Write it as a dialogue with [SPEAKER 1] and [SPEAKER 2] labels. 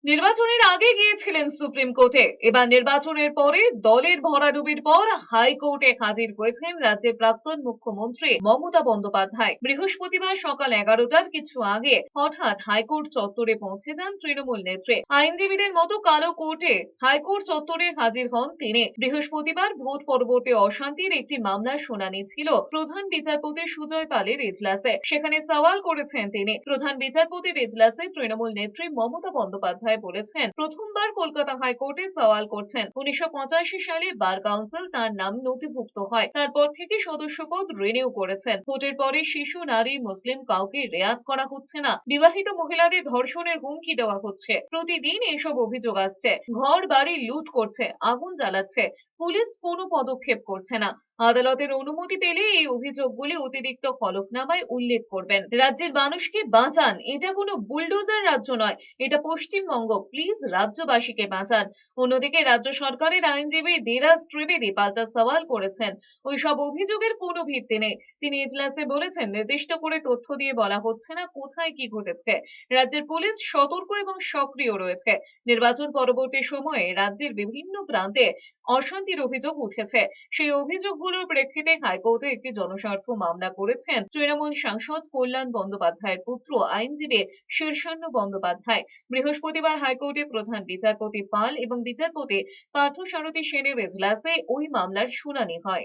[SPEAKER 1] নির্বাচনের আগে গিয়েছিলেন সুপ্রিম কোর্টে, এবার নির্বাচনের পরে দলের ভরাডুবির পর হাইকোর্টে হাজির হয়েছেন রাজ্যের প্রাক্তন মুখ্যমন্ত্রী মমতা বন্দ্যোপাধ্যায়। বৃহস্পতিবার সকাল 11টার কিছু আগে হঠাৎ হাইকোর্ট চত্বরে পৌঁছে যান তৃণমূল নেত্রী। আইনজীবীদের মতো কালো কোর্টে হাইকোর্ট চত্বরে হাজির হন তিনি। বৃহস্পতিবার ভোট পরবর্তী অশান্তির একটি মামলার শুনানি ছিল প্রধান বিচারপতি সুজয় পালের এজলাসে। সেখানে সওয়াল করেছেন তিনি। প্রধান বিচারপতির এজলাসে তৃণমূল নেত্রী মমতা বন্দ্যোপাধ্যায় বলেছেন, প্রথমবার কলকাতা হাইকোর্টে সওয়াল করছেন। 1985 সালে বার কাউন্সিল তার নাম নথিভুক্ত হয়, তারপর থেকে সদস্যপদ রিনিউ করেছেন। ভোটের পরে শিশু, নারী, মুসলিম কাউকে রেয়াত করা হচ্ছে না, বিবাহিত মহিলাদের ধর্ষণের হুমকি দেওয়া হচ্ছে। প্রতিদিন এসব অভিযোগ আসছে। ঘর বাড়ি লুট করছে, আগুন জ্বালাচ্ছে, পুলিশ কোনো পদক্ষেপ করছে না। আদালতের অনুমতি পেলে এই অভিযোগগুলি অতিরিক্ত হলফনামায় উল্লেখ করবেন। রাজ্যের মানুষকে বাঁচান, এটা কোনো বুলডোজার রাজ্য নয়, এটা পশ্চিমবঙ্গ, প্লিজ রাজ্যবাসীকে বাঁচান। অন্যদিকে রাজ্য সরকারের আইনজীবী ধীরাজ ত্রিবেদী পাল্টা সওয়াল করেছেন, ওই সব অভিযোগের কোনো ভিত্তি নেই। তিনি এজলাসে বলেছেন, নির্দিষ্ট করে তথ্য দিয়ে বলা হচ্ছে না কোথায় কি ঘটেছে। রাজ্যের পুলিশ সতর্ক এবং সক্রিয় রয়েছে। নির্বাচন পরবর্তী সময়ে রাজ্যের বিভিন্ন প্রান্তে অশান্তির অভিযোগ উঠেছে। সেই অভিযোগগুলোর প্রেক্ষিতে হাইকোর্টে একটি জনস্বার্থ মামলা করেছেন তৃণমূল সাংসদ কল্যাণ বন্দ্যোপাধ্যায়ের পুত্র আইনজীবী শীর্ষান্ন বন্দ্যোপাধ্যায়। বৃহস্পতিবার হাইকোর্টে প্রধান বিচারপতি পাল এবং বিচারপতি পার্থসারথী সেনের এজলাসে ওই মামলার শুনানি হয়।